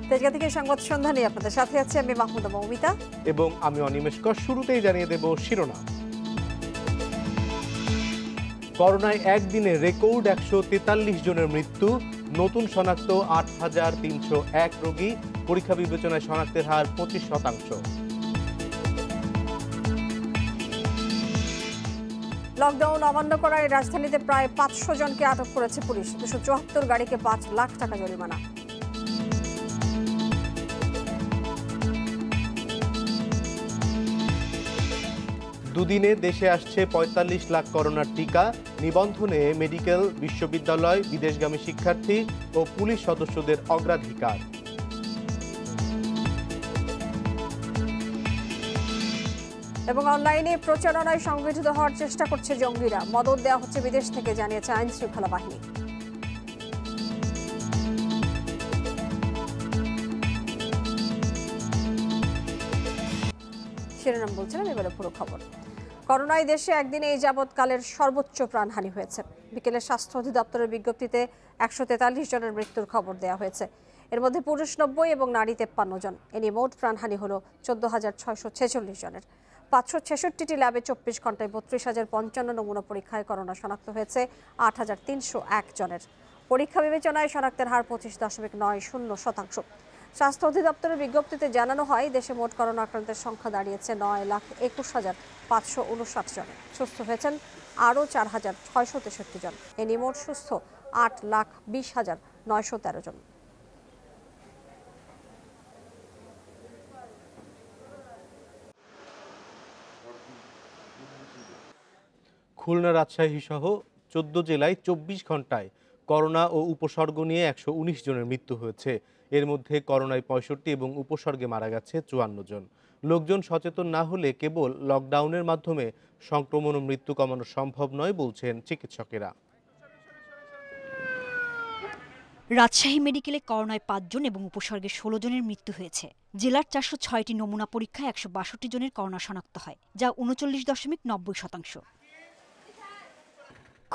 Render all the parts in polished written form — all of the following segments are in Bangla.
তেজগাঁ থেকে সংবাদ সন্ধ্যা নিয়ে আপনাদের সাথে আছে আমি মাহমুদা মৌমিতা এবং আমি অনিমেষকর। শুরুতেই জানিয়ে দেব শিরোনাম। করোনায় একদিনে রেকর্ড 143 জনের মৃত্যু, নতুন শনাক্ত ৮,৩০১ রোগী, পরীক্ষা বিবেচনায় শনাক্তের হার 25%। লকডাউন অমান্য করায় রাজধানীতে প্রায় ৫০০ জনকে আটক করেছে পুলিশ। ২৭৪ গাড়িকে ৫ লাখ টাকা জরিমানা। দুদিনে দেশে আসছে ৪৫ লাখ করোনার টিকা, নিবন্ধনে মেডিকেল, বিশ্ববিদ্যালয়, বিদেশগামী শিক্ষার্থী ও পুলিশ সদস্যদের অগ্রাধিকার। এবং অনলাইনে প্রচারণায় সংগঠিত হওয়ার চেষ্টা করছে জঙ্গিরা, মদত দেওয়া হচ্ছে বিদেশ থেকে, জানিয়েছে আইন শৃঙ্খলা বাহিনী। শিরোনাম বলছিলাম, এবারে পুরো খবর। করোনায় দেশে একদিনে এই যাবৎকালের সর্বোচ্চ প্রাণহানি হয়েছে। বিকেলে স্বাস্থ্য অধিদপ্তরের বিজ্ঞপ্তিতে ১৪৩ জনের মৃত্যুর খবর দেওয়া হয়েছে। এর মধ্যে পুরুষ ৯০ এবং নারী ৫৩ জন। এ নিয়ে মোট প্রাণহানি হল ১৪,৬৪৬ জনের। ৫৬৬টি ল্যাবে ২৪ ঘন্টায় ৩২,০৫৫ নমুনা পরীক্ষায় করোনা শনাক্ত হয়েছে ৮,৩০১ জনের। পরীক্ষা বিবেচনায় শনাক্তের হার ২৫.৯০%। স্বাস্থ্য অধিদপ্তরের বিজ্ঞপ্তিতে জানানো হয়, দেশে মোট করোনা আক্রান্তের সংখ্যা দাঁড়িয়েছে ৯,২১,৫৫৯ জনে। সুস্থ হয়েছেন আরও ৪,৬৬৩ জন। এ নিয়ে মোট সুস্থ ৮,২০,৯১৩ জন। খুলনা, রাজশাহী সহ ১৪ জেলায় ২৪ ঘন্টায় করোনা ও উপসর্গ নিয়ে ১১৯ জনের মৃত্যু হয়েছে। এর মধ্যে করোনায় ৬৫ এবং উপসর্গে মারা গেছে ৫৪ জন। লোকজন সচেতন না হলে কেবল লকডাউনের মাধ্যমে সংক্রমণ ও মৃত্যু কমানো সম্ভব নয় বলছেন চিকিৎসকেরা। রাজশাহী মেডিকেলে করোনায় ৫ জন এবং উপসর্গে ১৬ জনের মৃত্যু হয়েছে। জেলার ৪০৬টি নমুনা পরীক্ষায় ১৬২ জনের করোনা শনাক্ত হয়, যা ৩৯.৯০%।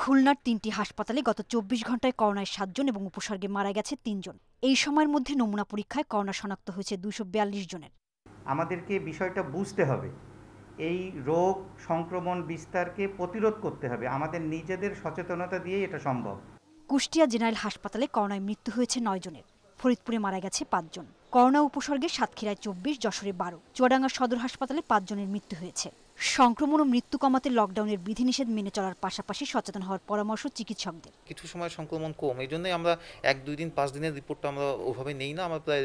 খুলনার ৩টি হাসপাতালে গত ২৪ ঘন্টায় করোনায় ৭ জন এবং উপসর্গে মারা গেছে ৩ জন। এই সময়ের মধ্যে নমুনা পরীক্ষায় করোনা শনাক্ত হয়েছে ২৪২ জনের। আমাদেরকে বিষয়টা বুঝতে হবে, এই রোগ সংক্রমণ বিস্তারকে প্রতিরোধ করতে হবে। আমাদের নিজেদের সচেতনতা দিয়ে এটা সম্ভব। কুষ্টিয়া জেনারেল হাসপাতালে করোনায় মৃত্যু হয়েছে ৯ জনের। ফরিদপুরে মারা গেছে ৫ জন। করোনা উপসর্গে সাতক্ষীরায় ২৪, যশোরে ১২, চুয়াডাঙ্গা সদর হাসপাতালে ৫ জনের মৃত্যু হয়েছে। সংক্রমণ ও মৃত্যু কমাতে লকডাউনের বিধিনিষেধ মেনে চলার পাশাপাশি সচেতন হওয়ার পরামর্শ চিকিৎসকদের। কিছু সময় সংক্রমণ কম, এই জন্যই আমরা ১-২ দিন ৫ দিনের রিপোর্টটা আমরা ওভাবে নেই না। আমরা প্রায়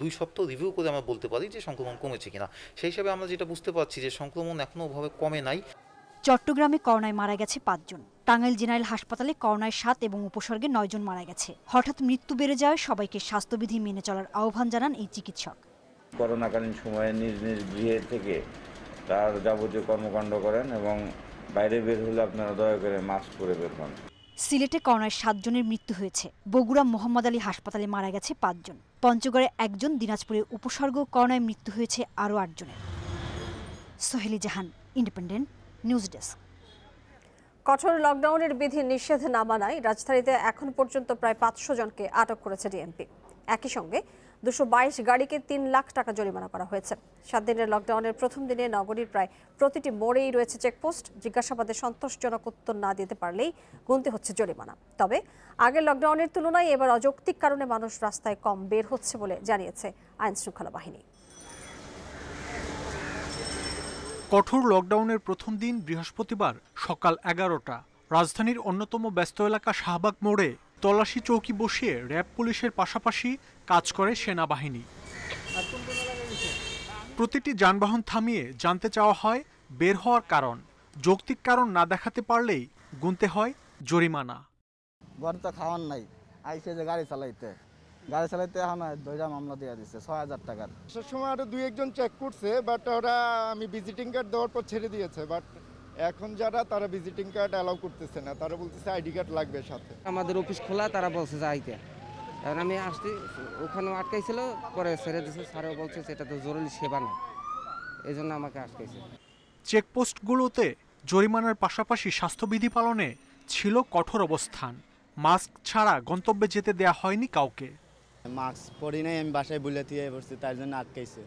২ সপ্তাহ রিভিউ করে আমরা বলতে পারি যে সংক্রমণ কমেছে কিনা। সেই হিসাবে আমরা যেটা বুঝতে পারছি যে সংক্রমণ এখনো ওভাবে কমে নাই। চট্টগ্রামে করোনায় মারা গেছে ৫ জন। টাঙ্গাইল জেনারেল হাসপাতালে করোনায় ৭ এবং উপসর্গে ৯ জন মারা গেছে। হঠাৎ মৃত্যু বেড়ে যাওয়ায় সবাইকে স্বাস্থ্যবিধি মেনে চলার আহ্বান জানান এই চিকিৎসক। করোনাকালীন সময়ে নিজ নিজ গৃহে থেকে তার যাবতীয় কর্মকাণ্ড করেন এবং বাইরে বের হলে আপনারা দয়া করে মাস্ক পরে বের হন। সিলেটে করোনায় ৭ জনের মৃত্যু হয়েছে। বগুড়া মোহাম্মদ আলী হাসপাতালে মারা গেছে ৫ জন। পঞ্চগড়ে ১ জন। দিনাজপুরে উপসর্গ করোনায় মৃত্যু হয়েছে আরও ৮ জনের। সোহেলি জাহান, ইন্ডিপেন্ডেন্ট নিউজ ডেস্ক। কঠোর লকডাউনের বিধি নিষেধ না মানায় রাজধানীতে এখন পর্যন্ত প্রায় ৫০০ জনকে আটক করেছে ডিএমপি। একই সঙ্গে ২২২ গাড়িকে ৩ লাখ টাকা জরিমানা করা হয়েছে। ৭ দিনের লকডাউনের প্রথম দিনে নগরীর প্রায় প্রতিটি মোড়েই রয়েছে চেকপোস্ট। জিজ্ঞাসাবাদে সন্তোষজনক উত্তর না দিতে পারলেই গুনতে হচ্ছে জরিমানা। তবে আগের লকডাউনের তুলনায় এবার অযৌক্তিক কারণে মানুষ রাস্তায় কম বের হচ্ছে বলে জানিয়েছে আইন শৃঙ্খলা বাহিনী। কঠোর লকডাউনের প্রথম দিন বৃহস্পতিবার সকাল ১১টা রাজধানীর অন্যতম ব্যস্ত এলাকা শাহবাগ মোড়ে তল্লাশি চৌকি বসিয়ে র্যাব পুলিশের পাশাপাশি কাজ করে সেনাবাহিনী। প্রতিটি যানবাহন থামিয়ে জানতে চাওয়া হয় বের হওয়ার কারণ। যৌক্তিক কারণ না দেখাতে পারলেই গুনতে হয় জরিমানা। ঘর তো খাওয়ার নাই, আইসে যে গাড়ি চালাইতে এখন 2টা মামলা দিয়ে দিচ্ছে ৬,০০০ টাকার। সে সময় আরো ২-১ চেক করছে, বাট ওরা আমি ভিজিটিং কার্ড দেওয়ার পর ছেড়ে দিয়েছে। বাট এখন যারা তারা ভিজিটিং কার্ড অ্যালাউ করতেছে না, তারা বলতেছে আইডি কার্ড লাগবে সাথে। আমাদের অফিস খোলা, তারা বলছে যে আইতে। এখন আমি আসছি, ওখানে আটকাইছিল, পরে ছেড়ে দিয়েছে। স্যারও বলছে সেটা তো জরুরি সেবা না, এই জন্য আমাকে আটকাইছে। চেকপোস্টগুলোতে জরিমানার পাশাপাশি স্বাস্থ্যবিধি পালনে ছিল কঠোর অবস্থান। মাস্ক ছাড়া গন্তব্যে যেতে দেয়া হয়নি কাউকে। মাস্ক পরি নাই, আমি বাসায় বুলে দিয়ে পড়ছি, তার জন্য আটকাইছে।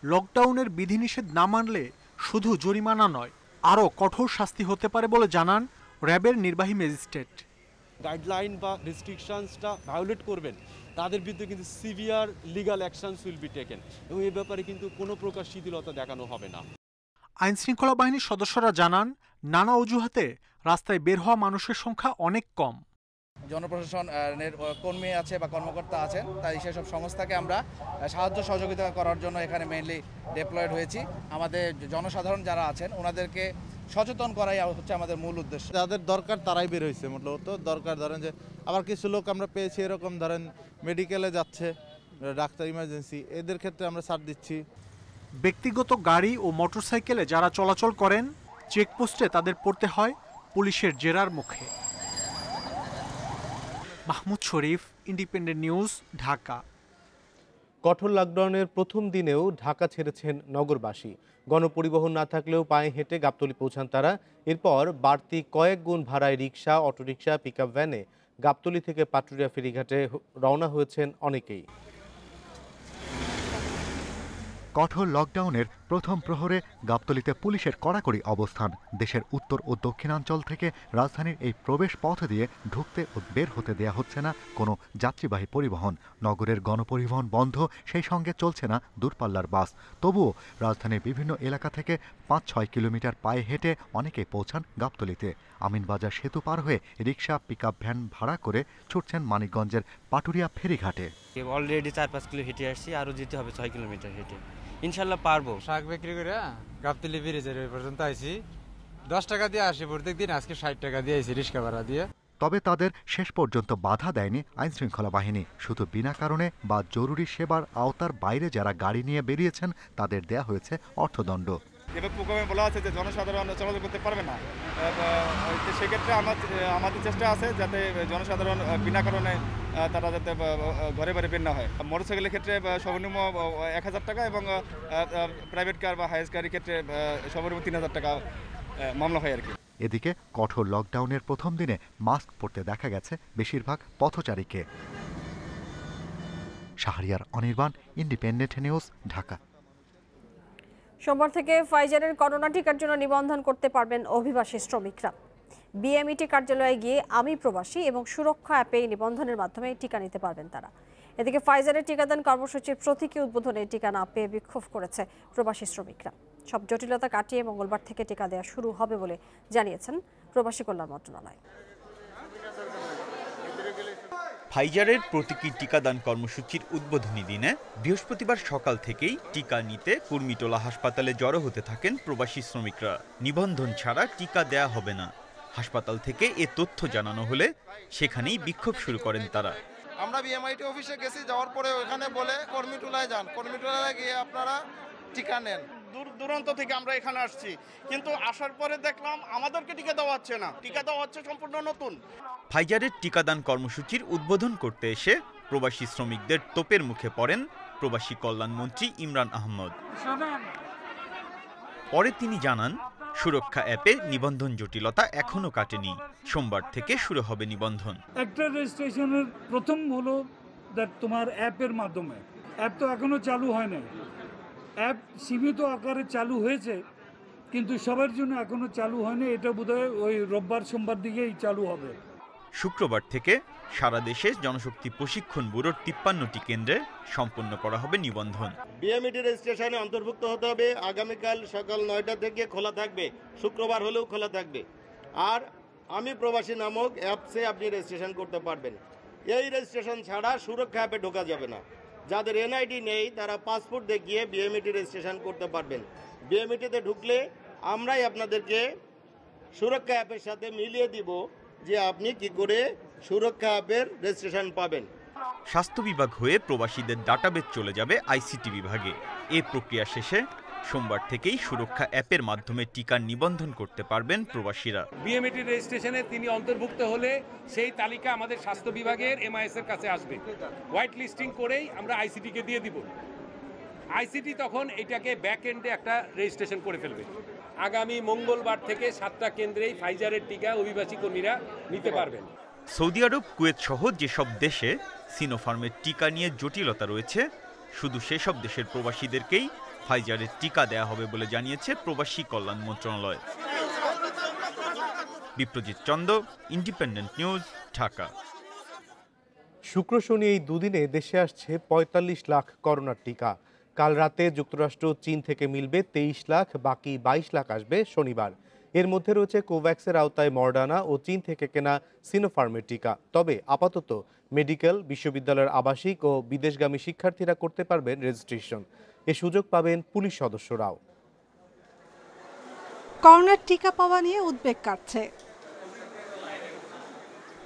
লকডাউনের বিধিনিষেধ না মানলে শুধু জরিমানা নয়, আরও কঠোর শাস্তি হতে পারে বলে জানান র্যাবের নির্বাহী ম্যাজিস্ট্রেট। গাইডলাইন বা রেস্ট্রিকশনসটা ভায়োলেট করবেন তাদের বিরুদ্ধে কিন্তু severe legal actions will be taken, এবং এই ব্যাপারে কিন্তু কোনো প্রকার শিথিলতা দেখানো হবে না। আইনশৃঙ্খলা বাহিনীর সদস্যরা জানান, নানা অজুহাতে রাস্তায় বের হওয়া মানুষের সংখ্যা অনেক কম। জনপ্রশাসনের কর্মী আছে বা কর্মকর্তা আছেন, তাই সেসব সংস্থাকে আমরা সাহায্য সহযোগিতা করার জন্য এখানে মেইনলি ডিপ্লয়েড হয়েছি। আমাদের জনসাধারণ যারা আছেন ওনাদেরকে সচেতন করাই হচ্ছে আমাদের মূল উদ্দেশ্য। যাদের দরকার তারাই বের হয়েছে, মূলত দরকার ধরেন যে আবার কিছু লোক আমরা পেয়েছি এরকম ধরেন মেডিকেলে যাচ্ছে, ডাক্তার ইমার্জেন্সি, এদের ক্ষেত্রে আমরা ছাড় দিচ্ছি। ব্যক্তিগত গাড়ি ও মোটরসাইকেলে যারা চলাচল করেন, চেকপোস্টে তাদের পড়তে হয় পুলিশের জেরার মুখে। মাহমুদ শরীফ, ইন্ডিপেন্ডেন্ট নিউজ, ঢাকা। কঠোর লকডাউনের প্রথম দিনেও ঢাকা ছেড়েছেন নগরবাসী। গণপরিবহন না থাকলেও পায়ে হেঁটে গাবতলী পৌঁছান তারা। এরপর বাড়তি কয়েক গুণ ভাড়ায় রিক্সা, অটোরিকশা, পিকআপ ভ্যানে গাবতলী থেকে পাটুরিয়া ফেরিঘাটে রওনা হয়েছেন অনেকেই। কঠোর লকডাউনের প্রথম প্রহরে গাবতলীতে পুলিশের কড়াকড়ি অবস্থান। দেশের উত্তর ও দক্ষিণাঞ্চল থেকে রাজধানীর এই প্রবেশ পথ দিয়ে ঢুকতে ও বের হতে দেয়া হচ্ছে না কোনো যাত্রীবাহী পরিবহন। নগরের গণপরিবহন বন্ধ, সেই সঙ্গে চলছে না দূরপাল্লার বাস। তবুও রাজধানীর বিভিন্ন এলাকা থেকে ৫-৬ কিলোমিটার পায়ে হেঁটে অনেকেই পৌঁছান গাবতলীতে। আমিনবাজার সেতু পার হয়ে রিক্সা, পিকআপ ভ্যান ভাড়া করে ছুটছেন মানিকগঞ্জের পাটুরিয়া ফেরিঘাটে। অলরেডি ৪-৫ কিলো হেঁটে আসছি, আরও যেতে হবে ৬ কিলোমিটার হেঁটে। ইনশাল্লাহ পারবো। শাক বিক্রি করে গাবতলী ব্রিজের ওই পর্যন্ত আইছি, ১০ টাকা দিয়ে আসি প্রত্যেক দিন, আজকে ৬০ টাকা দিয়ে আইছি রিক্সা ভাড়া দিয়ে। তবে তাদের শেষ পর্যন্ত বাধা দেয়নি আইনশৃঙ্খলা বাহিনী। শুধু বিনা কারণে বা জরুরি সেবার আওতার বাইরে যারা গাড়ি নিয়ে বেরিয়েছেন তাদের দেয়া হয়েছে অর্থদণ্ড। এবার প্রোগ্রামে বলা আছে যে জনসাধারণ চলাচল করতে পারবে না, সেক্ষেত্রে আমাদের চেষ্টা আছে যাতে জনসাধারণ বিনা কারণে তারা যাতে ঘরে বাইরে বের না হয়। মোটরসাইকেলের ক্ষেত্রে সর্বনিম্ন ১,০০০ টাকা এবং প্রাইভেট কার বা হাইয়েস্ট গাড়ির ক্ষেত্রে সর্বনিম্ন ৩,০০০ টাকা মামলা হয় আর কি। এদিকে কঠোর লকডাউনের প্রথম দিনে মাস্ক পরতে দেখা গেছে বেশিরভাগ পথচারীকে। Shahriar Anirban, independent news, Dhaka. সোমবার থেকে ফাইজারের করোনা টিকার জন্য নিবন্ধন করতে পারবেন অভিবাসী শ্রমিকরা। বিএমইটি কার্যালয়ে গিয়ে আমি প্রবাসী এবং সুরক্ষা অ্যাপে নিবন্ধনের মাধ্যমে টিকা নিতে পারবেন তারা। এদিকে ফাইজারের টিকাদান কর্মসূচির প্রতীকী উদ্বোধনে টিকা না পেয়ে বিক্ষোভ করেছে প্রবাসী শ্রমিকরা। সব জটিলতা কাটিয়ে মঙ্গলবার থেকে টিকা দেওয়া শুরু হবে বলে জানিয়েছেন প্রবাসী কল্যাণ মন্ত্রণালয়। ফাইজারের প্রতীকী টিকাদান কর্মসূচির উদ্বোধনী দিনে বৃহস্পতিবার সকাল থেকেই টিকা নিতে কুর্মিটোলা হাসপাতালে জড়ো হতে থাকেন প্রবাসী শ্রমিকরা। নিবন্ধন ছাড়া টিকা দেয়া হবে না। হাসপাতাল থেকে এ তথ্য জানানো হলে সেখানেই বিক্ষোভ শুরু করেন তারা। আমরা বিএমআইটি অফিসে গেছি, যাওয়ার পরে ওখানে বলে কর্মীটোলায় যান, কর্মীটোলায় গিয়ে আপনারা টিকা নেন। দূর দূরান্ত থেকে আমরা এখানে আসছি, কিন্তু আসার পরে দেখলাম আমাদেরকে টিকা দেওয়া হচ্ছে না, টিকা দেওয়া হচ্ছে সম্পূর্ণ নতুন। ফাইজারের টিকাদান কর্মসূচির উদ্বোধন করতে এসে প্রবাসী শ্রমিকদের তোপের মুখে পড়েন প্রবাসী কল্যাণ মন্ত্রী ইমরান আহমদ। পরে তিনি জানান, সুরক্ষা অ্যাপে নিবন্ধন জটিলতা এখনো কাটেনি। সোমবার থেকে শুরু হবে নিবন্ধন। একটা রেজিস্ট্রেশনের প্রথম হলো তোমার অ্যাপের মাধ্যমে। অ্যাপ তো এখনো চালু হয় না, অ্যাপ সীমিত আকারে চালু হয়েছে, কিন্তু সবার জন্য এখনো চালু হয়নি। এটা বোধহয় ওই রোববার সোমবার দিকেই চালু হবে। শুক্রবার থেকে সারা দেশে জনশক্তি প্রশিক্ষণ ব্যুরোর ৫৩টি কেন্দ্রে সম্পন্ন করা হবে নিবন্ধন। বিএমইটি রেজিস্ট্রেশনে অন্তর্ভুক্ত হতে হবে। আগামীকাল সকাল ৯টা থেকে খোলা থাকবে, শুক্রবার হলেও খোলা থাকবে। আর আমি প্রবাসী নামক অ্যাপসে আপনি রেজিস্ট্রেশন করতে পারবেন। এই রেজিস্ট্রেশন ছাড়া সুরক্ষা অ্যাপে ঢোকা যাবে না। যাদের এনআইডি নেই তারা পাসপোর্ট দেখিয়ে বিএমইটি রেজিস্ট্রেশন করতে পারবেন। বিএমইটিতে ঢুকলে আমরাই আপনাদেরকে সুরক্ষা অ্যাপের সাথে মিলিয়ে দিব যে আপনি কি করে সুরক্ষা অ্যাপের রেজিস্ট্রেশন পাবেন। স্বাস্থ্য বিভাগ হয়ে প্রবাসীদের ডাটাবেজ চলে যাবে আইসিটি বিভাগে। এই প্রক্রিয়া শেষে সোমবার থেকেই সুরক্ষা অ্যাপের মাধ্যমে টিকার নিবন্ধন করতে পারবেন প্রবাসীরা। বিএমইটি রেজিস্ট্রেশনে তিনি অন্তর্ভুক্ত হলে সেই তালিকা আমাদের স্বাস্থ্য বিভাগের এমআইএস এর কাছে আসবে। হোয়াইট লিস্টিং করেই আমরা আইসিটিকে দিয়ে দিব। আইসিটি তখন এটাকে ব্যাক এন্ডে একটা রেজিস্ট্রেশন করে ফেলবে। আগামী মঙ্গলবার থেকে 7টা কেন্দ্রেই ফাইজারের টিকা অভিবাসী কর্মীরা নিতে পারবেন। সৌদি আরব, কুয়েত সহ যেসব দেশে সিনোফার্মের টিকা নিয়ে জটিলতা রয়েছে, শুধু সেসব দেশের প্রবাসীদেরকেই ফাইজারের টিকা দেয়া হবে বলে জানিয়েছে প্রবাসী কল্যাণ মন্ত্রণালয়। Biprajit Chanda, independent news, Dhaka. শুক্র শনি এই দুদিনে দেশে আসছে ৪৫ লাখ করোনার টিকা। কাল রাতে যুক্তরাষ্ট্র, চীন থেকে মিলবে ২৩ লাখ, বাকি ২২ লাখ আসবে শনিবার। এর মধ্যে রয়েছে কোভ্যাক্সের আওতায় মডার্না ও চীন থেকে কেনা সিনোফার্মের টিকা। তবে আপাতত মেডিকেল, বিশ্ববিদ্যালয়ের আবাসিক ও বিদেশগামী শিক্ষার্থীরা করতে পারবেন রেজিস্ট্রেশন। এ সুযোগ পাবেন পুলিশ সদস্যরাও। করোনার টিকা পাওয়া নিয়ে উদ্বেগ কাটছে।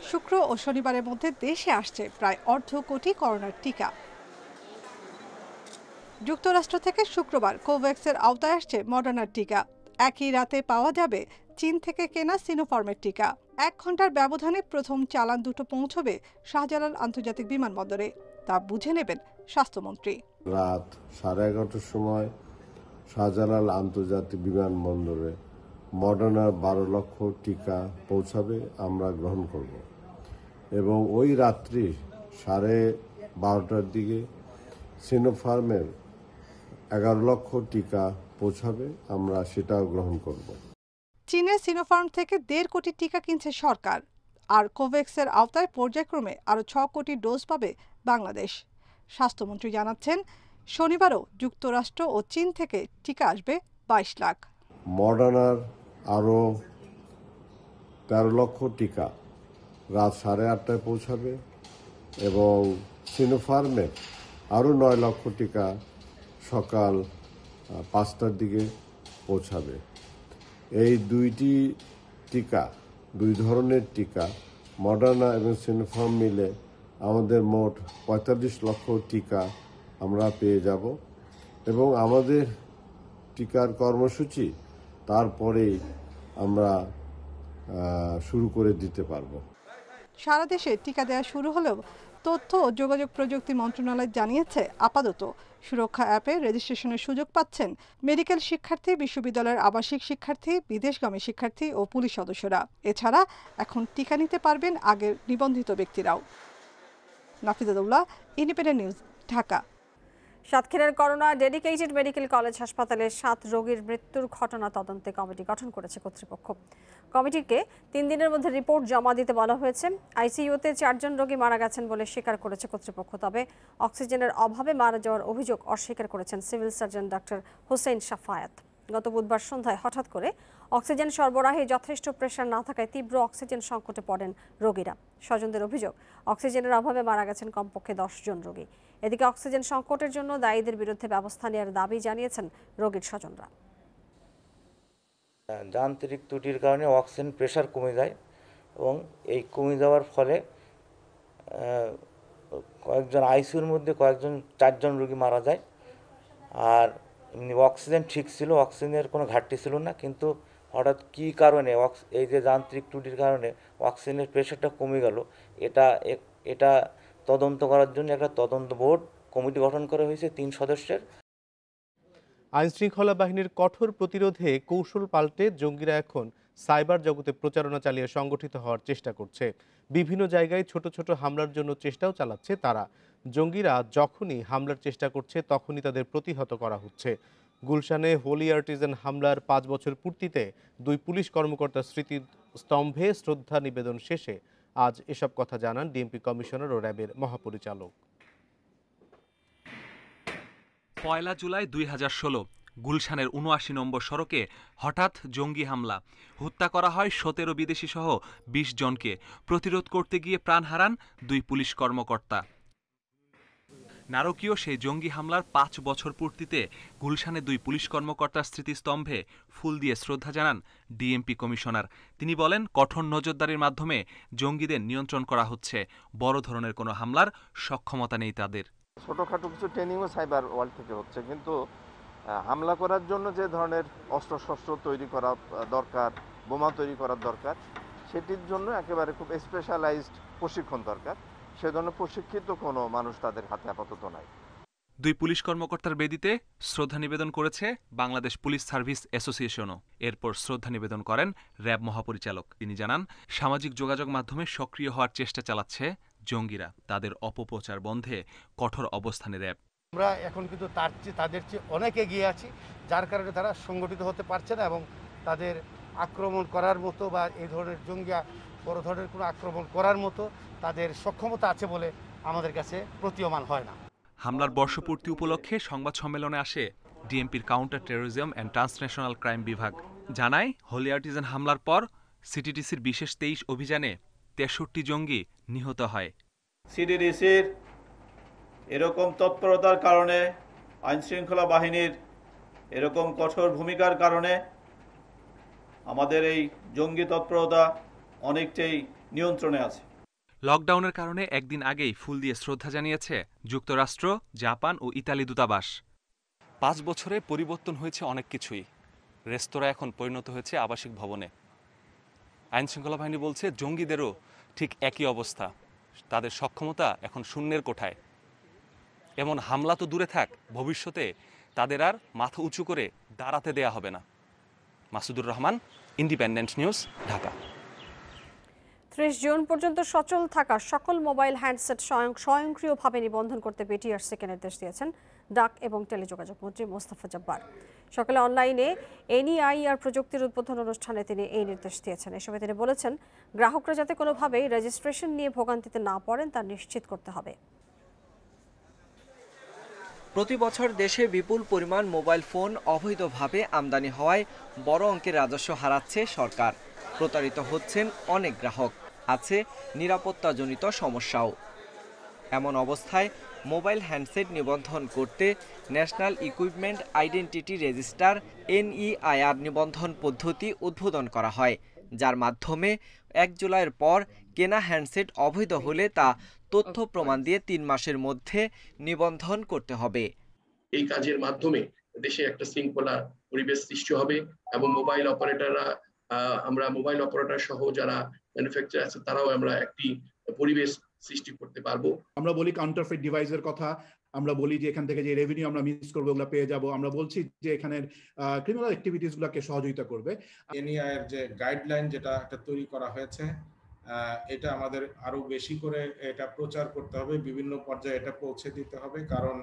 শুক্র ও শনিবারের মধ্যে দেশে আসছে প্রায় ১.৫ কোটি করোনার টিকা। যুক্তরাষ্ট্র থেকে শুক্রবার কোভ্যাক্সের আওতায় আসছে মডার্নার টিকা। একই রাতে পাওয়া যাবে চীন থেকে কেনা সিনোফার্মের টিকা। ১ ঘন্টার ব্যবধানে প্রথম চালান দুটো পৌঁছবে শাহজালাল আন্তর্জাতিক বিমানবন্দরে। তা বুঝে নেবেন স্বাস্থ্যমন্ত্রী। রাত 11:30টার সময় শাহজালাল আন্তর্জাতিক বিমানবন্দরে মডার্নার ১২ লক্ষ টিকা পৌঁছাবে, আমরা গ্রহণ করব। এবং ওই রাত্রি 12:30টার দিকে সিনোফার্মের 11 লক্ষ টিকা পৌঁছাবে, আমরা সেটাও গ্রহণ করব। চীনের সিনোফার্ম থেকে ১.৫ কোটি টিকা কিনছে সরকার। আর কোভ্যাক্সের আওতায় পর্যায়ক্রমে আরও ৬ কোটি ডোজ পাবে বাংলাদেশ। স্বাস্থ্যমন্ত্রী জানাচ্ছেন, শনিবারও যুক্তরাষ্ট্র ও চীন থেকে টিকা আসবে ২২ লাখ। মডার্নার আরও ১৩ লক্ষ টিকা রাত 8:30টায় পৌঁছাবে এবং সিনোফার্মের আরও ৯ লক্ষ টিকা সকাল 5টার দিকে পৌঁছাবে। এই দুইটি টিকা, দুই ধরনের টিকা, মডার্না এবং সিনোফার্ম মিলে আমাদের মোট ৪৫ লক্ষ টিকা আমরা পেয়ে যাব এবং আমাদের টিকার কর্মসূচি তারপরেই আমরা শুরু করে দিতে পারবো। সারা দেশে টিকা দেওয়া শুরু হলেও তথ্য ও যোগাযোগ প্রযুক্তি মন্ত্রণালয় জানিয়েছে, আপাতত সুরক্ষা অ্যাপে রেজিস্ট্রেশনের সুযোগ পাচ্ছেন মেডিকেল শিক্ষার্থী, বিশ্ববিদ্যালয়ের আবাসিক শিক্ষার্থী, বিদেশগামী শিক্ষার্থী ও পুলিশ সদস্যরা। এছাড়া এখন টিকা নিতে পারবেন আগের নিবন্ধিত ব্যক্তিরাও। নাফিজাতুল্লাহ, ইন্ডিপেন্ডেন্ট নিউজ, ঢাকা। সাতক্ষীরার করোনা ডেডিকেটেড মেডিকেল কলেজ হাসপাতালে 7 রোগীর মৃত্যুর ঘটনা তদন্তে কমিটি গঠন করেছে কর্তৃপক্ষ। কমিটিকে 3 দিনের মধ্যে রিপোর্ট জমা দিতে বলা হয়েছে। আইসিইউতে 4 জন রোগী মারা গেছেন বলে স্বীকার করেছে কর্তৃপক্ষ। তবে অক্সিজেনের অভাবে মারা যাওয়ার অভিযোগ অস্বীকার করেছেন civil surgeon doctor Hossain Safayat. গত বুধবার সন্ধ্যায় হঠাৎ করে অক্সিজেন সরবরাহে যথেষ্ট প্রেসার না থাকায় তীব্র অক্সিজেন সংকটে পড়েন রোগীরা। স্বজনদের অভিযোগ, অক্সিজেনের অভাবে মারা গেছেন কমপক্ষে 10 জন রোগী। এদিকে অক্সিজেন সংকটের জন্য দায়ীদের বিরুদ্ধে ব্যবস্থা নেওয়ার দাবি জানিয়েছেন রোগীর স্বজনরা। যান্ত্রিক ত্রুটির কারণে অক্সিজেন প্রেসার কমে যায় এবং এই কমে যাওয়ার ফলে কয়েকজন আইসিইউর মধ্যে 4 জন রোগী মারা যায়। আর অক্সিজেন ঠিক ছিল, অক্সিজেনের কোনো ঘাটতি ছিল না, কিন্তু হঠাৎ কী কারণে এই যে যান্ত্রিক ত্রুটির কারণে অক্সিজেনের প্রেশারটা কমে গেল, এটা তদন্ত করার জন্য একটা তদন্ত বোর্ড কমিটি গঠন করা হয়েছে 3 সদস্যের। আইনশৃঙ্খলা বাহিনীর কঠোর প্রতিরোধে কৌশল পাল্টে জঙ্গিরা এখন সাইবার জগতে প্রচারণা চালিয়ে সংগঠিত হওয়ার চেষ্টা করছে। বিভিন্ন জায়গায় ছোট ছোট হামলার জন্য চেষ্টাও চালাচ্ছে তারা। জঙ্গিরা যখনই হামলার চেষ্টা করছে তখনই তাদের প্রতিহত করা হচ্ছে। গুলশানে হোলি আর্টিজান হামলার 5 বছর পূর্তিতে 2 পুলিশ কর্মকর্তার স্মৃতিস্তম্ভে শ্রদ্ধা নিবেদন শেষে আজ এসব কথা জানান ডিএমপি কমিশনার ও র্যাবের মহাপরিচালক। 1 জুলাই 2016 গুলশানের 79 নম্বর সড়কে হঠাৎ জঙ্গি হামলা, হত্যা করা হয় 17 বিদেশি সহ 20 জনকে। প্রতিরোধ করতে গিয়ে প্রাণ হারান 2 পুলিশ কর্মকর্তা। নারকীয় সেই জঙ্গি হামলার 5 বছর পূর্তিতে গুলশানে 2 পুলিশ কর্মকর্তার স্মৃতিস্তম্ভে ফুল দিয়ে শ্রদ্ধা জানান ডিএমপি কমিশনার। তিনি বলেন, কঠোর নজরদারির মাধ্যমে জঙ্গিদের নিয়ন্ত্রণ করা হচ্ছে। বড় ধরনের কোনো হামলার সক্ষমতা নেই তাদের। ছোটোখাটো কিছু ট্রেনিংও সাইবার ওয়ার্ল্ড থেকে হচ্ছে, কিন্তু হামলা করার জন্য যে ধরনের অস্ত্রশস্ত্র তৈরি করা দরকার, বোমা তৈরি করার দরকার, সেটির জন্য একেবারে খুব স্পেশালাইজড প্রশিক্ষণ দরকার। সে ধরনের প্রশিক্ষিত কোনো মানুষ তাদের হাতে আপাতত নাই। দুই পুলিশ কর্মকর্তার বেদিতে শ্রদ্ধা নিবেদন করেছে বাংলাদেশ পুলিশ সার্ভিস অ্যাসোসিয়েশনও। এরপর শ্রদ্ধা নিবেদন করেন র্যাব মহাপরিচালক। তিনি জানান, সামাজিক যোগাযোগ মাধ্যমে সক্রিয় হওয়ার চেষ্টা চালাচ্ছে জঙ্গিরা। তাদের অপপ্রচার বন্ধে কঠোর অবস্থানে র্যাব। আমরা এখন কিন্তু তাদের চেয়ে অনেক এগিয়ে আছি, যার কারণে তারা সংগঠিত হতে পারছে না এবং তাদের আক্রমণ করার মতো বা এই ধরনের জঙ্গিয়া বড় ধরনের কোনো আক্রমণ করার মতো তাদের সক্ষমতা আছে বলে আমাদের কাছে প্রতীয়মান হয় না। হামলার বর্ষপূর্তি উপলক্ষে সংবাদ সম্মেলনে আসে ডিএমপির counter terrorism and transnational crime বিভাগ। জানায়, হোলি আর্টিজান হামলার পর সিটিডিসির বিশেষ 23 অভিযানে 63 জঙ্গি নিহত হয়। সিটিডিসির এরকম তৎপরতার কারণে, আইনশৃঙ্খলা বাহিনীর এরকম কঠোর ভূমিকার কারণে আমাদের এই জঙ্গি তৎপরতা অনেকটাই নিয়ন্ত্রণে আছে। লকডাউনের কারণে একদিন আগেই ফুল দিয়ে শ্রদ্ধা জানিয়েছে যুক্তরাষ্ট্র, জাপান ও ইতালি দূতাবাস। 5 বছরে পরিবর্তন হয়েছে অনেক কিছুই। রেস্তোরাঁ এখন পরিণত হয়েছে আবাসিক ভবনে। আইনশৃঙ্খলা বাহিনী বলছে, জঙ্গিদেরও ঠিক একই অবস্থা। তাদের সক্ষমতা এখন শূন্যের কোঠায়। এমন হামলা তো দূরে থাক, ভবিষ্যতে তাদের আর মাথা উঁচু করে দাঁড়াতে দেয়া হবে না। Masudur Rahman, independent news, Dhaka. 30 June পর্যন্ত সচল থাকা সকল মোবাইল হ্যান্ডসেট স্বয়ংক্রিয়ভাবে নিবন্ধন করতে বিটিআরসিকে নির্দেশ দিয়েছেন ডাক এবং টেলিযোগাযোগ মন্ত্রী মোস্তফা জব্বার। সকালে অনলাইনে এনইআইআর প্রযুক্তির উদ্বোধন অনুষ্ঠানে তিনি এই নির্দেশ দিয়েছেন। এ সময় তিনি বলেছেন, গ্রাহকরা যাতে কোনোভাবেই রেজিস্ট্রেশন নিয়ে ভোগান্তিতে না পড়েন তা নিশ্চিত করতে হবে। প্রতি বছর দেশে বিপুল পরিমাণ মোবাইল ফোন অবৈধভাবে আমদানি হওয়ায় বড় অঙ্কের রাজস্ব হারাচ্ছে সরকার। প্রতারিত হচ্ছেন অনেক গ্রাহক। আছে নিরাপত্তাজনিত সমস্যাও। এমন অবস্থায় মোবাইল হ্যান্ডসেট নিবন্ধন করতে national equipment identity register NEIR নিবন্ধন পদ্ধতি উদ্বোধন করা হয়, যার মাধ্যমে 1 জুলাইয়ের পর কেনা হ্যান্ডসেট অবৈধ হলে তা তথ্য প্রমাণ দিয়ে 3 মাসের মধ্যে নিবন্ধন করতে হবে। এই কাজের মাধ্যমে দেশে একটা শৃঙ্খলা পরিবেশ সৃষ্টি হবে এবং মোবাইল অপারেটররা, আমরা মোবাইল অপারেটর সহ যারা ম্যানুফ্যাকচারার আছে তারাও আমরা একটি পরিবেশ সৃষ্টি করতে পারবো। আমরা বলি কাউন্টারফেট ডিভাইসের কথা, আমরা বলি যে এখান থেকে যে রেভিনিউ আমরা মিস করবো ওগুলো পেয়ে যাব। আমরা বলছি যে এখানের ক্রিমিনাল অ্যাক্টিভিটিস গুলোকে সহযোগিতা করবে। এনইআইআর যে গাইডলাইন যেটা একটা তৈরি করা হয়েছে, এটা আমাদের আরো বেশি করে এটা প্রচার করতে হবে, বিভিন্ন পর্যায়ে এটা পৌঁছে দিতে হবে। কারণ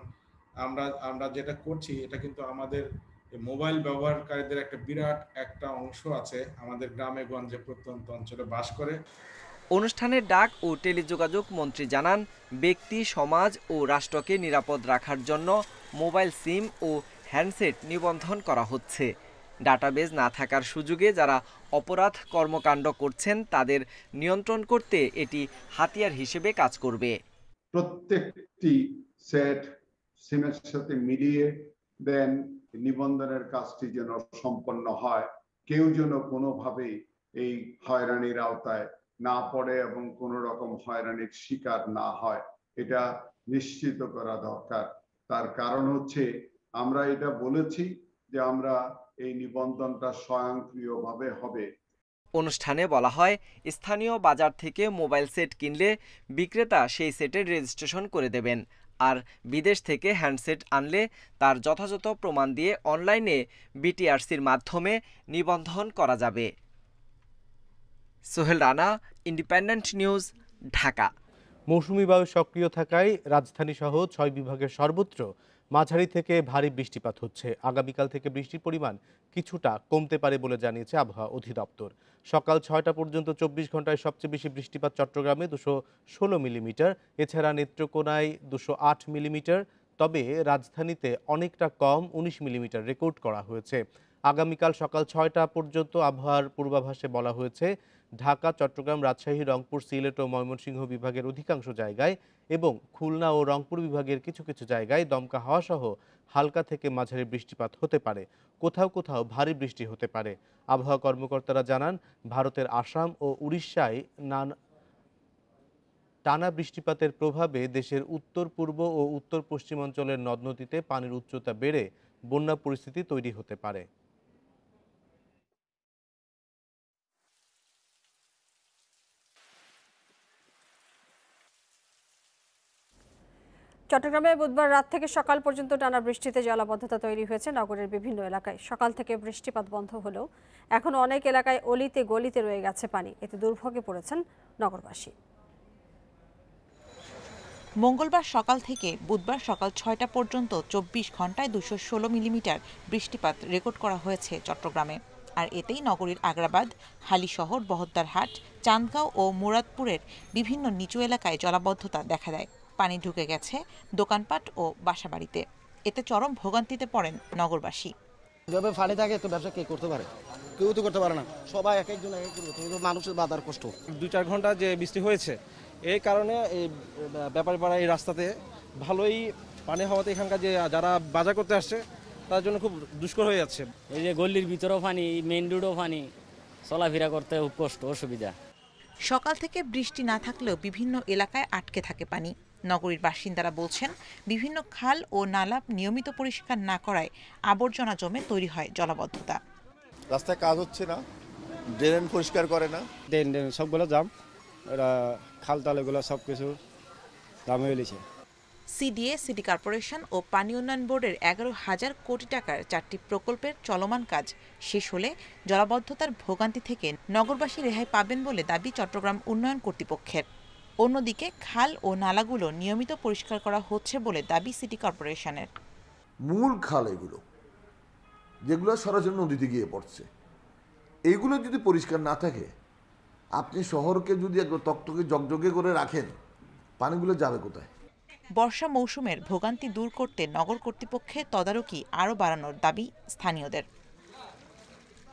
আমরা যেটা করছি এটা কিন্তু আমাদের মোবাইল ব্যবহারকারীদের একটা বিরাট একটা অংশ আছে আমাদের গ্রামে গঞ্জে প্রত্যন্ত অঞ্চলে বাস করে। অনুষ্ঠানে ডাক ও টেলিযোগাযোগ মন্ত্রী জানান, ব্যক্তি, সমাজ ও রাষ্ট্রকে নিরাপদ রাখার জন্য মোবাইল সিম ও হ্যান্ডসেট নিবন্ধন করা হচ্ছে। ডাটাবেজ না থাকার সুযোগে যারা অপরাধ কর্মকাণ্ড করছেন তাদের নিয়ন্ত্রণ করতে এটি হাতিয়ার হিসেবে কাজ করবে। প্রত্যেকটি সেট সিমের সাথে মিলিয়ে দেন নিবন্ধনের কাজটি যেন সম্পন্ন হয়, কেউ যেন কোনোভাবেই এই হয়রানির আওতায় না পড়ে এবং কোনো রকম হয়রানির শিকার না হয়, এটা নিশ্চিত করা দরকার। তার কারণ হচ্ছে আমরা এটা বলেছি যে আমরা এই নিবন্ধনটা স্বয়ংক্রিয়ভাবে হবে। অনুষ্ঠানে বলা হয়, স্থানীয় বাজার থেকে মোবাইল সেট কিনলে বিক্রেতা সেই সেটের রেজিস্ট্রেশন করে দেবেন, আর বিদেশ থেকে হ্যান্ডসেট আনলে তার যথাযথ প্রমাণ দিয়ে অনলাইনে বিটিআরসির মাধ্যমে নিবন্ধন করা যাবে। Sohel Rana, independent news, Dhaka. মৌসুমী বায়ু সক্রিয় থাকায় রাজধানী সহ 6 বিভাগের সর্বত্র মাঝারি থেকে ভারী বৃষ্টিপাত হচ্ছে। আগামীকাল থেকে বৃষ্টির পরিমাণ কিছুটা কমতে পারে বলে জানিয়েছে আবহাওয়া অধিদপ্তর। সকাল 6টা পর্যন্ত 24 ঘন্টায় সবচেয়ে বেশি বৃষ্টিপাত চট্টগ্রামে 216 মিলিমিটার, এছাড়া নেত্রকোনায় 208 মিলিমিটার। তবে রাজধানীতে অনেকটা কম 19 মিলিমিটার রেকর্ড করা হয়েছে। আগামীকাল সকাল 6টা পর্যন্ত আবহাওয়ার পূর্বাভাসে বলা হয়েছে, ঢাকা, চট্টগ্রাম, রাজশাহী, রংপুর, সিলেট ও ময়মনসিংহ বিভাগের অধিকাংশ জায়গায় এবং খুলনা ও রংপুর বিভাগের কিছু কিছু জায়গায় দমকা হাওয়া সহ হালকা থেকে মাঝারি বৃষ্টিপাত হতে পারে, কোথাও কোথাও ভারী বৃষ্টি হতে পারে। আবহাওয়া কর্মকর্তারা জানান, ভারতের আসাম ও উড়িষ্যায় টানা বৃষ্টিপাতের প্রভাবে দেশের উত্তর পূর্ব ও উত্তর পশ্চিমাঞ্চলের নদ নদীতে পানির উচ্চতা বেড়ে বন্যা পরিস্থিতি তৈরি হতে পারে। চট্টগ্রামে বুধবার রাত থেকে সকাল পর্যন্ত টানা বৃষ্টিতে জলাবদ্ধতা তৈরি হয়েছে নগরের বিভিন্ন এলাকায়। সকাল থেকে বৃষ্টিপাত বন্ধ হলেও এখনো অনেক এলাকায় অলিতে গলিতে রয়ে গেছে পানি। এতে দুর্ভোগে পড়েছেন নগরবাসী। মঙ্গলবার সকাল থেকে বুধবার সকাল ৬টা পর্যন্ত ২৪ ঘন্টায় ২১৬ মিলিমিটার বৃষ্টিপাত রেকর্ড করা হয়েছে চট্টগ্রামে। আর এতেই নগরীর আগ্রাবাদ, হালিশহর, বহদ্দারহাট, চান্দগাঁও ও মুরাদপুরের বিভিন্ন নিচু এলাকায় জলাবদ্ধতা দেখা দেয়। পানি ঢুকে গেছে দোকানপাট ও বাসাবাড়িতে। এতে চরম ভোগান্তিতে পড়েন নগরবাসী। যেভাবে পানি থাকে তো ব্যবসা কে করতে পারে? কেউ তো করতে পারে না, সবাই এক একজন এক এক করবে, তো মানুষের বাধার কষ্ট। ২-৪ ঘন্টা যে বৃষ্টি হয়েছে এই কারণে এই ব্যাপারীপাড়া এই রাস্তাতে ভালোই পানি হওয়াতে এখানকার যে যারা বাজার করতে আসছে তার জন্য খুব দুষ্কর হয়ে যাচ্ছে। এই যে গল্লির ভিতরেও পানি, মেইন রোডও পানি, চলাফেরা করতে খুব কষ্ট, অসুবিধা। সকাল থেকে বৃষ্টি না থাকলেও বিভিন্ন এলাকায় আটকে থাকে পানি। নগরীর বাসিন্দারা বলছেন, বিভিন্ন খাল ও নালা নিয়মিত পরিষ্কার না করায় আবর্জনা জমে তৈরি হয় জলাবদ্ধতা। রাস্তায় কাজ হচ্ছে না, ড্রেন পরিষ্কার করে না, ড্রেন সবগুলো জাম, ওরা খাল তালগুলো সব কিছু দাম হয়ে গেছে। সিডিএ, সিটি কর্পোরেশন ও পানি উন্নয়ন বোর্ডের ১১,০০০ কোটি টাকার ৪টি প্রকল্পের চলমান কাজ শেষ হলে জলাবদ্ধতার ভোগান্তি থেকে নগরবাসী রেহাই পাবেন বলে দাবি চট্টগ্রাম উন্নয়ন কর্তৃপক্ষের। অন্যদিকে খাল ও নালাগুলো নিয়মিত পরিষ্কার করা হচ্ছে বলে দাবি সিটি কর্পোরেশনের। মূল খাল এগুলো যেগুলো সরাসরি নদীতে গিয়ে পড়ছে, এইগুলো যদি পরিষ্কার না থাকে, আপনি শহরকে যদি একবার তকতকে জগজগে করে রাখেন, পানিগুলো যাবে কোথায়? বর্ষা মৌসুমের ভোগান্তি দূর করতে নগর কর্তৃপক্ষের তদারকি আরও বাড়ানোর দাবি স্থানীয়দের।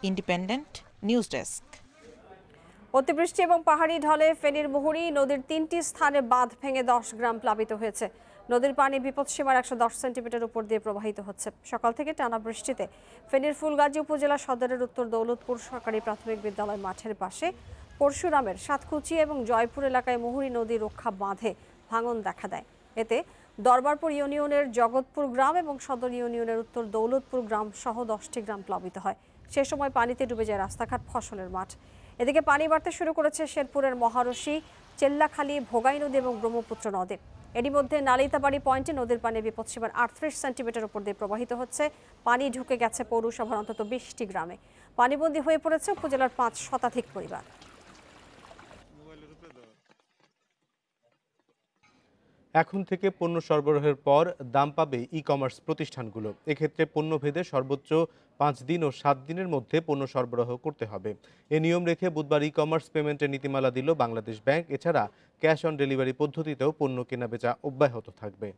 Independent news desk. অতিবৃষ্টি এবং পাহাড়ি ঢলে ফেনীর মুহুরী নদীর ৩টি স্থানে বাঁধ ভেঙে ১০ গ্রাম প্লাবিত হয়েছে। নদীর পানি বিপদসীমার ১১০ সেন্টিমিটার উপর দিয়ে প্রবাহিত হচ্ছে। সকাল থেকে টানা বৃষ্টিতে ফেনীর ফুলগাজী উপজেলা সদরের উত্তর দৌলতপুর সরকারি প্রাথমিক বিদ্যালয় মাঠের পাশে পরশুরামের সাতকুচি এবং জয়পুর এলাকায় মুহুরী নদী রক্ষা বাঁধে ভাঙন দেখা দেয়। এতে দরবারপুর ইউনিয়নের জগৎপুর গ্রাম এবং সদর ইউনিয়নের উত্তর দৌলতপুর গ্রাম সহ 10টি গ্রাম প্লাবিত হয়। সে সময় পানিতে ডুবে যায় রাস্তাঘাট, ফসলের মাঠ। এদিকে পানি বাড়তে শুরু করেছে শেরপুরের মহারশী, চেল্লাখালী, ভোগাই নদী এবং ব্রহ্মপুত্র নদী। এরই মধ্যে নালিতাবাড়ি পয়েন্টে নদীর পানি বিপদসীমার 38 সেন্টিমিটার উপর দিয়ে প্রবাহিত হচ্ছে। পানি ঢুকে গেছে পৌরসভার অন্তত 20টি গ্রামে। পানিবন্দী হয়ে পড়েছে উপজেলার 5 শতাধিক পরিবার। এখন থেকে পণ্য সরবরাহের পর দাম পাবে ই কমার্স প্রতিষ্ঠানগুলো। এক্ষেত্রে পণ্যভেদে সর্বোচ্চ 5 দিন ও 7 দিনের মধ্যে পণ্য সরবরাহ করতে হবে। এ নিয়ম রেখে বুধবার ই কমার্স পেমেন্টের নীতিমালা দিল বাংলাদেশ ব্যাংক। এছাড়া ক্যাশ অন ডেলিভারি পদ্ধতিতেও পণ্য কেনাবেচা অব্যাহত থাকবে।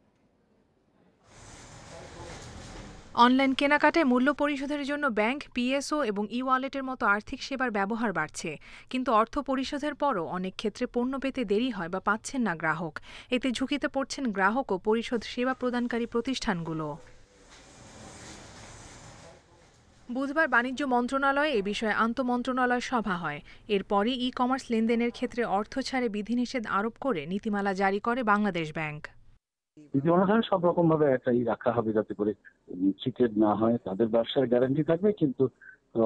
অনলাইন কেনাকাটায় মূল্য পরিশোধের জন্য ব্যাংক, পিএসও এবং ই ওয়ালেটের মতো আর্থিক সেবার ব্যবহার বাড়ছে। কিন্তু অর্থ পরিশোধের পরও অনেক ক্ষেত্রে পণ্য পেতে দেরি হয় বা পাচ্ছেন না গ্রাহক। এতে ঝুঁকিতে পড়ছেন গ্রাহক ও পরিশোধ সেবা প্রদানকারী প্রতিষ্ঠানগুলো। বুধবার বাণিজ্য মন্ত্রণালয়ে এ বিষয়ে আন্তঃমন্ত্রণালয় সভা হয়। এরপরই ই কমার্স লেনদেনের ক্ষেত্রে অর্থ ছাড়ে বিধিনিষেধ আরোপ করে নীতিমালা জারি করে বাংলাদেশ ব্যাংক। বিধি অনুসারে সব রকম ভাবে একটা রাখা হবে যাতে করে চিটেড না হয়, তাদের ব্যবসার গ্যারান্টি থাকবে, কিন্তু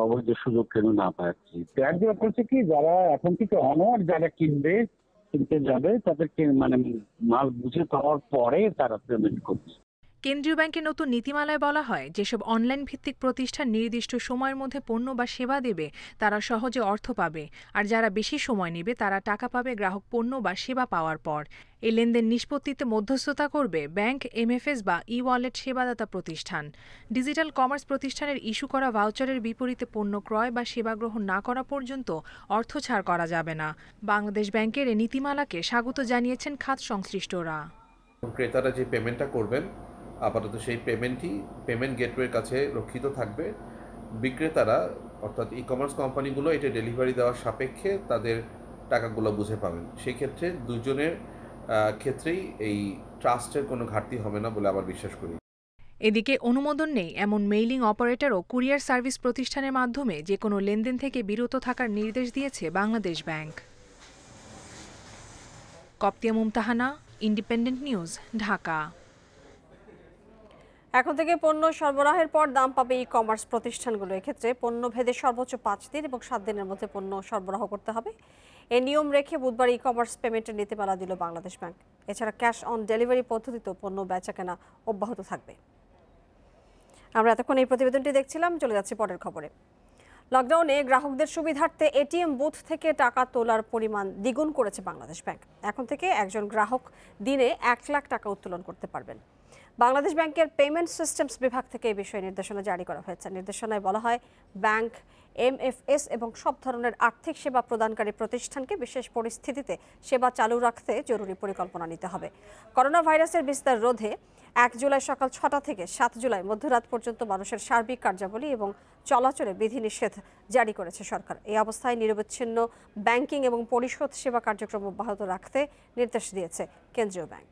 অবৈধ সুযোগ কেন না পায়। ব্যাংক যেটা করছে কি, যারা এখন থেকে অনর যারা কিনতে যাবে তাদেরকে মানে মাল বুঝে পাওয়ার পরে তারা পেমেন্ট করবে। কেন্দ্রীয় ব্যাংকের নতুন নীতিমালায় বলা হয়, যেসব অনলাইন ভিত্তিক প্রতিষ্ঠান নির্দিষ্ট সময়ের মধ্যে পণ্য বা সেবা দেবে তারা সহজে অর্থ পাবে, আর যারা বেশি সময় নেবে তারা টাকা পাবে গ্রাহক পণ্য বা সেবা পাওয়ার পর। এই লেনদেন নিষ্পত্তিতে মধ্যস্থতা করবে ব্যাংক, এমএফএস বা ই ওয়ালেট সেবাদাতা প্রতিষ্ঠান। ডিজিটাল কমার্স প্রতিষ্ঠানের ইস্যু করা ভাউচারের বিপরীতে পণ্য ক্রয় বা সেবা গ্রহণ না করা পর্যন্ত অর্থ ছাড় করা যাবে না। বাংলাদেশ ব্যাংকের এই নীতিমালাকে স্বাগত জানিয়েছেন খাত সংশ্লিষ্টরা। ক্রেতারা যে পেমেন্টটা করবেন আপাতত সেই পেমেন্ট গেটওয়ের কাছে রক্ষিত থাকবে। বিক্রেতারা অর্থাৎ ই কমার্স কোম্পানিগুলো এটা ডেলিভারি দেওয়ার সাপেক্ষে তাদের টাকাগুলো বুঝে পাবেন। সেই ক্ষেত্রে দুজনের ক্ষেত্রেই এই ট্রাস্টের কোনো ঘাটতি হবে না বলে আমার বিশ্বাস করি। এদিকে অনুমোদন নেই এমন মেইলিং অপারেটর ও কুরিয়ার সার্ভিস প্রতিষ্ঠানের মাধ্যমে যে কোনো লেনদেন থেকে বিরত থাকার নির্দেশ দিয়েছে বাংলাদেশ ব্যাংক। কপ্তিয়া মুমতাহানা, ইন্ডিপেন্ডেন্ট নিউজ, ঢাকা। এখন থেকে পণ্য সরবরাহের পর দাম পাবে ই কমার্স প্রতিষ্ঠানগুলো। এক্ষেত্রে পণ্য ভেদে সর্বোচ্চ 5 দিন এবং 7 দিনের মধ্যে পণ্য সরবরাহ করতে হবে। এই নিয়ম রেখে বুধবার ই কমার্স পেমেন্টের নীতিমালা দিল বাংলাদেশ ব্যাংক। এছাড়া ক্যাশ অন ডেলিভারি পদ্ধতিতেও পণ্য বেচাকেনা অব্যাহত থাকবে। আমরা এতক্ষণ এই প্রতিবেদনটি দেখছিলাম, চলে যাচ্ছি পরের খবরে। লকডাউনে গ্রাহকদের সুবিধার্থে এটিএম বুথ থেকে টাকা তোলার পরিমাণ দ্বিগুণ করেছে বাংলাদেশ ব্যাংক। এখন থেকে একজন গ্রাহক দিনে 1 লাখ টাকা উত্তোলন করতে পারবেন। বাংলাদেশ ব্যাংকের পেমেন্ট সিস্টেমস বিভাগ থেকে এই বিষয়ে নির্দেশনা জারি করা হয়েছে। নির্দেশনায় বলা হয়, ব্যাংক, এমএফএস এবং সব ধরনের আর্থিক সেবা প্রদানকারী প্রতিষ্ঠানকে বিশেষ পরিস্থিতিতে সেবা চালু রাখতে জরুরি পরিকল্পনা নিতে হবে। করোনা ভাইরাসের বিস্তার রোধে 1 জুলাই সকাল 6টা থেকে 7 জুলাই মধ্যরাত পর্যন্ত মানুষের সার্বিক কার্যাবলী এবং চলাচলে বিধিনিষেধ জারি করেছে সরকার। এই অবস্থায় নিরবচ্ছিন্ন ব্যাংকিং এবং পরিশোধ সেবা কার্যক্রম অব্যাহত রাখতে নির্দেশ দিয়েছে কেন্দ্রীয় ব্যাংক।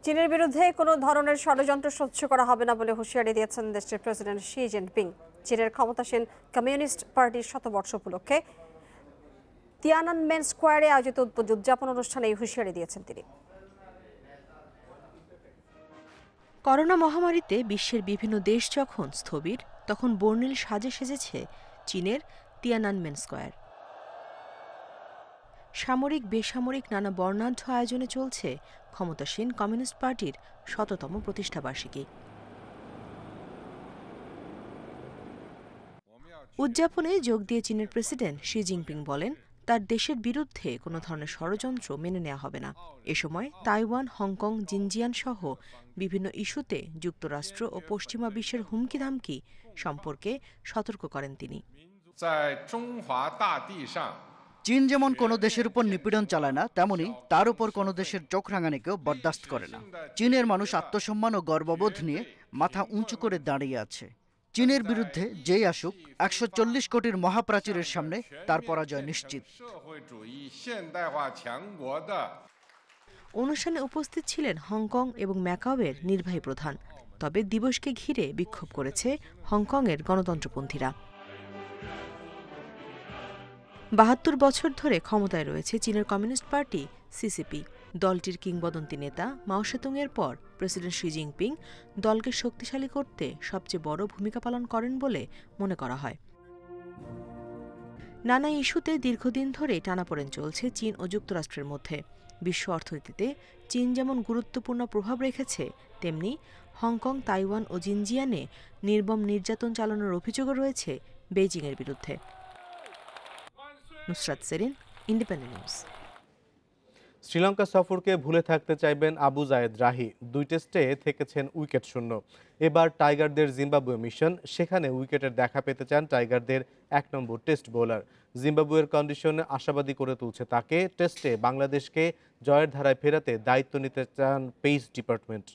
চীনের বিরুদ্ধে কোনো ধরনের ষড়যন্ত্র সহ্য করা হবে না বলে হুঁশিয়ারি দিয়েছেন দেশটির প্রেসিডেন্ট শি জিনপিং। চীনের ক্ষমতাসীন কমিউনিস্ট পার্টির শতবর্ষ উপলক্ষে তিয়ানানমেন স্কোয়ারে আয়োজিত উদযাপন অনুষ্ঠানে এই হুঁশিয়ারি দিয়েছেন তিনি। করোনা মহামারীতে বিশ্বের বিভিন্ন দেশ যখন স্থবির, তখন বর্ণিল সাজে সেজেছে চীনের তিয়ানানমেন স্কোয়ার। সামরিক বেসামরিক নানা বর্ণাঢ্য আয়োজনে চলছে ক্ষমতাসীন কমিউনিস্ট পার্টির ১০০তম প্রতিষ্ঠাবার্ষিকী। উদযাপনে যোগ দিয়ে চীনের প্রেসিডেন্ট শি জিনপিং বলেন, তার দেশের বিরুদ্ধে কোনো ধরনের ষড়যন্ত্র মেনে নেওয়া হবে না। এ সময় তাইওয়ান, হংকং, জিনজিয়ান সহ বিভিন্ন ইস্যুতে যুক্তরাষ্ট্র ও পশ্চিমা বিশ্বের হুমকি-ধামকি সম্পর্কে সতর্ক করেন তিনি। চীন যেমন কোনো দেশের উপর নিপীড়ন চালায় না, তেমনি তার উপর কোনো দেশের চোখ রাঙানিকেও বরদাস্ত করে না। চীনের মানুষ আত্মসম্মান ও গর্ববোধ নিয়ে মাথা উঁচু করে দাঁড়িয়ে আছে। চীনের বিরুদ্ধে যেই আসুক, ১৪০ কোটির মহাপ্রাচীরের সামনে তার পরাজয় নিশ্চিত। অনুষ্ঠানে উপস্থিত ছিলেন হংকং এবং ম্যাকাওয়ের নির্বাহী প্রধান। তবে দিবসকে ঘিরে বিক্ষোভ করেছে হংকংয়ের গণতন্ত্রপন্থীরা। ৭২ বছর ধরে ক্ষমতায় রয়েছে চীনের কমিউনিস্ট পার্টি সিসিপি। দলটির কিংবদন্তি নেতা মাও সেতুংয়ের পর প্রেসিডেন্ট শি জিনপিং দলকে শক্তিশালী করতে সবচেয়ে বড় ভূমিকা পালন করেন বলে মনে করা হয়। নানা ইস্যুতে দীর্ঘদিন ধরে টানাপোড়েন চলছে চীন ও যুক্তরাষ্ট্রের মধ্যে। বিশ্ব অর্থনীতিতে চীন যেমন গুরুত্বপূর্ণ প্রভাব রেখেছে, তেমনি হংকং, তাইওয়ান ও জিনজিয়ানে নির্মম নির্যাতন চালানোর অভিযোগও রয়েছে বেইজিংয়ের বিরুদ্ধে। Nusrat Serin, independent news. শ্রীলঙ্কা সফরকে ভুলে থাকতে চাইবেন আবু জায়েদ রাহি। 2 টেস্টে থেকেছেন উইকেট শূন্য। এবার টাইগারদের জিম্বাবুয়ে মিশন, সেখানে উইকেটের দেখা পেতে চান টাইগারদের 1 নম্বর টেস্ট বোলার। জিম্বাবুয়ের কন্ডিশন আশাবাদী করে তুলছে তাকে। টেস্টে বাংলাদেশকে জয়ের ধারায় ফেরাতে দায়িত্ব নিতে চান পেস ডিপার্টমেন্ট।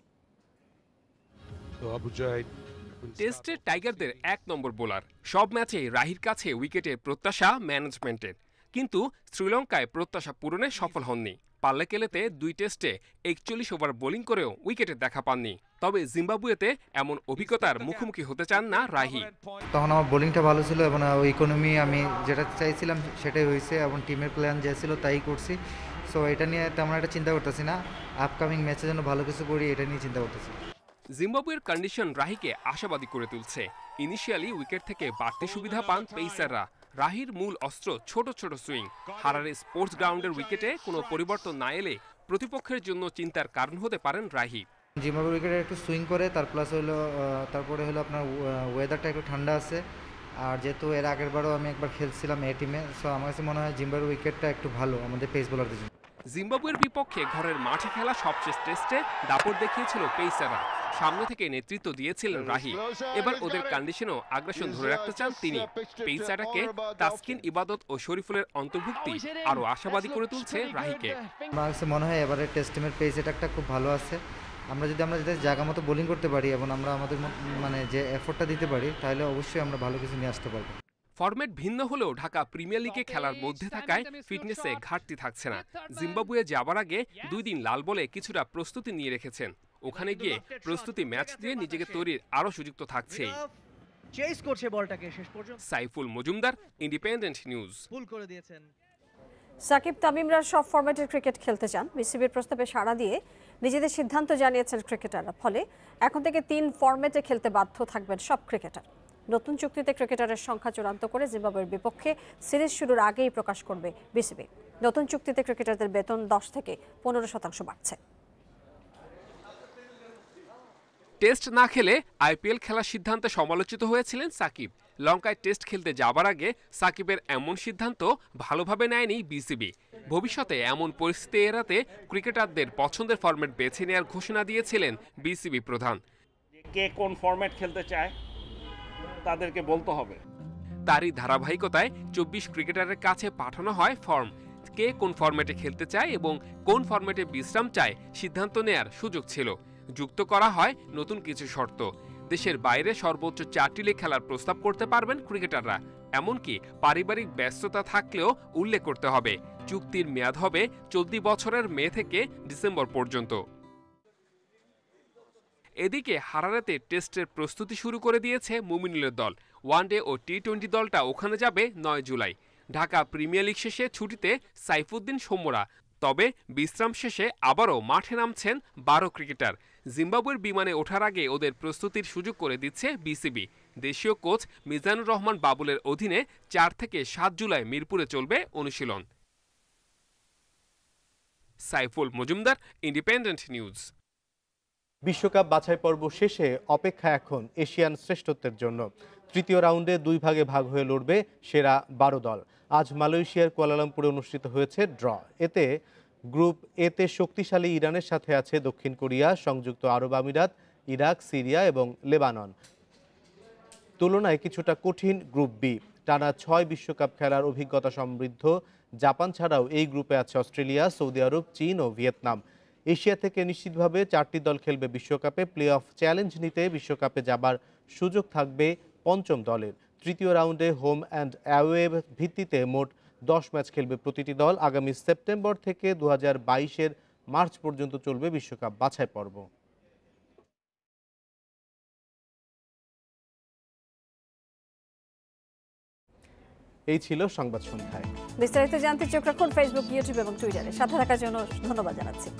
টেস্টে টাইগারদের 1 নম্বর বোলার। সব ম্যাচে রাহির কাছে উইকেটের প্রত্যাশা ম্যানেজমেন্টের, কিন্তু শ্রীলঙ্কায় প্রত্যাশা পূরণে সফল হননি। পাল্লেকেলেতে 2 টেস্টে 41 ওভার বোলিং করেও উইকেটের দেখা পাননি। তবে জিম্বাবুয়েতে এমন অভিজ্ঞতার মুখোমুখি হতে চান না রাহি। তখন আমার বোলিংটা ভালো ছিল এবং ইকোনমি আমি যেটা চাইছিলাম সেটাই হয়েছে এবং টিমের প্ল্যান যে ছিল তাই করছি। সো এটা নিয়ে তেমন একটা চিন্তা করতেছি না। আপকামিং ম্যাচের জন্য ভালো কিছু করি, এটা নিয়ে চিন্তা করতেছি। জিম্বাবুয়ের কন্ডিশন রাহিকে আশাবাদী করে তুলছে। ইনিশিয়ালি উইকেট থেকে বাড়তি সুবিধা পান পেসাররা। রাহির মূল অস্ত্র ছোট ছোট সুইং। হারারে স্পোর্টস গ্রাউন্ডের উইকেটে কোনো পরিবর্তন না এলে প্রতিপক্ষের জন্য চিন্তার কারণ হতে পারেন রাহি। জিম্বাবুয়ে উইকেটে একটু সুইং করে, তারপরে হলো আপনার ওয়েদারটা একটু ঠান্ডা আছে। আর যেহেতু এর আগের বারও আমি একবার খেলছিলাম এ টিমে, সো আমার কাছে মনে হয় জিম্বাবুয়ের উইকেটটা একটু ভালো আমাদের পেস বোলারদের জন্য। জিম্বাবুয়ের বিপক্ষে ঘরের মাঠে খেলা সবশেষ টেস্টে দাপট দেখিয়েছিল পেসাররা। সামনে থেকে নেতৃত্ব দিয়েছিলেন রাহি। এবার ওদের কন্ডিশনও আগ্রাসন ধরে রাখতে চান তিনি। পেসারটাকে তাসকিন, ইবাদত ও শরীফুলের অন্তর্ভুক্তি আরও আশাবাদী করে তুলছে রাহিকে। আমার কাছে মনে হয় এবারে টেস্ট টিমের পেস অ্যাটাকটা খুব ভালো আছে। আমরা যদি জায়গা মতো বোলিং করতে পারি এবং আমরা আমাদের মানে যে এফোর্টটা দিতে পারি, তাহলে অবশ্যই আমরা ভালো কিছু নিয়ে আসতে পারবো। ফরম্যাট ভিন্ন হলেও ঢাকা প্রিমিয়ার লিগে খেলার মধ্যে থাকায় ফিটনেসে ঘাটতি থাকছে না। জিম্বাবুয়ে যাবার আগে 2 দিন লাল বলে কিছুটা প্রস্তুতি নিয়ে রেখেছেন। ওখানে গিয়ে প্রস্তুতি ম্যাচ দিয়ে নিজেকে তৈরির আরও সুযোগ তো থাকছেই। Saiful Majumdar, independent news. সাকিব তামিমরা সব ফরম্যাটের ক্রিকেট খেলতে চান। বিসিবির প্রস্তাবে সাড়া দিয়ে নিজেদের সিদ্ধান্ত জানিয়েছেন ক্রিকেটাররা। ফলে এখন থেকে 3 ফরম্যাটে খেলতে বাধ্য থাকবেন সব ক্রিকেটার। নতুন চুক্তিতে ক্রিকেটারের সংখ্যা চূড়ান্ত করে জিম্বাবুয়ের বিপক্ষে সিরিজ শুরুর আগেই প্রকাশ করবে বিসিবি। নতুন চুক্তিতে ক্রিকেটারদের বেতন 10 থেকে 15% বাড়ছে। টেস্ট না খেলে আইপিএল খেলার সিদ্ধান্তে সমালোচিত হয়েছিলেন সাকিব। লঙ্কায় টেস্ট খেলতে যাবার আগে সাকিবের এমন সিদ্ধান্ত ভালোভাবে নেয়নি বিসিবি। ভবিষ্যতে এমন পরিস্থিতি এড়াতে ক্রিকেটারদের পছন্দের ফরম্যাট বেছে নেওয়ার ঘোষণা দিয়েছিলেন বিসিবি প্রধান। কে কোন ফরম্যাট খেলতে চায় তাদেরকে বলতে হবে। তারই ধারাবাহিকতায় 24 ক্রিকেটারের কাছে পাঠানো হয় ফর্ম। কে কোন ফরম্যাটে খেলতে চায় এবং কোন ফরম্যাটে বিশ্রাম চায় সিদ্ধান্ত নেয়ার সুযোগ ছিল। যুক্ত করা হয় নতুন কিছু শর্ত। দেশের বাইরে সর্বোচ্চ 4টি লিগ খেলার প্রস্তাব করতে পারবেন ক্রিকেটাররা। এমনকি পারিবারিক ব্যস্ততা থাকলেও উল্লেখ করতে হবে চুক্তির মেয়াদ হবে চলতি বছরের মে থেকে ডিসেম্বর পর্যন্ত। এদিকে হারারেতে টেস্টের প্রস্তুতি শুরু করে দিয়েছে মুমিনুলের দল। ওয়ানডে ও টি-20 দলটা ওখানে যাবে 9 জুলাই। ঢাকা প্রিমিয়ার লিগ শেষে ছুটিতে সাইফুদ্দিন সৌম্যরা। তবে বিশ্রাম শেষে আবারও মাঠে নামছেন 12 ক্রিকেটার। জিম্বাবুয়ের বিমানে ওঠার আগে ওদের প্রস্তুতির সুযোগ করে দিচ্ছে বিসিবি। দেশীয় কোচ মিজানুর রহমান বাবুলের অধীনে 4 থেকে 7 জুলাই মিরপুরে চলবে অনুশীলন। Saiful Majumdar, independent news. বিশ্বকাপ বাছাই পর্ব শেষে অপেক্ষা এখন এশিয়ান শ্রেষ্ঠত্বের জন্য। তৃতীয় রাউন্ডে 2 ভাগে ভাগ হয়ে লড়বে সেরা 12 দল। আজ মালয়েশিয়ার কুয়ালালামপুরে অনুষ্ঠিত হয়েছে ড্র। এতে গ্রুপ এতে শক্তিশালী ইরানের সাথে আছে দক্ষিণ কোরিয়া, সংযুক্ত আরব আমিরাত, ইরাক, সিরিয়া এবং লেবানন। তুলনায় কিছুটা কঠিন গ্রুপ বি। টানা 6 বিশ্বকাপ খেলার অভিজ্ঞতা সমৃদ্ধ জাপান ছাড়াও এই গ্রুপে আছে অস্ট্রেলিয়া, সৌদি আরব, চীন ও ভিয়েতনাম। এশিয়া থেকে নিশ্চিতভাবে 4টি দল খেলবে বিশ্বকাপে। প্লে অফ চ্যালেঞ্জ নিতে বিশ্বকাপে যাবার সুযোগ থাকবে 5ম দলের। তৃতীয় রাউন্ডে হোম অ্যান্ড অ্যাওয়ে ভিত্তিতে মোট 10 ম্যাচ খেলবে প্রতিটি দল। আগামী সেপ্টেম্বর থেকে 2022-এর মার্চ পর্যন্ত চলবে বিশ্বকাপ বাছাই পর্ব। এই ছিল সংবাদ সন্ধ্যায়। বিস্তারিত জানতে চোখ রাখুন ফেসবুক, ইউটিউব এবং টুইটারে। সাথে থাকার জন্য ধন্যবাদ জানাচ্ছি।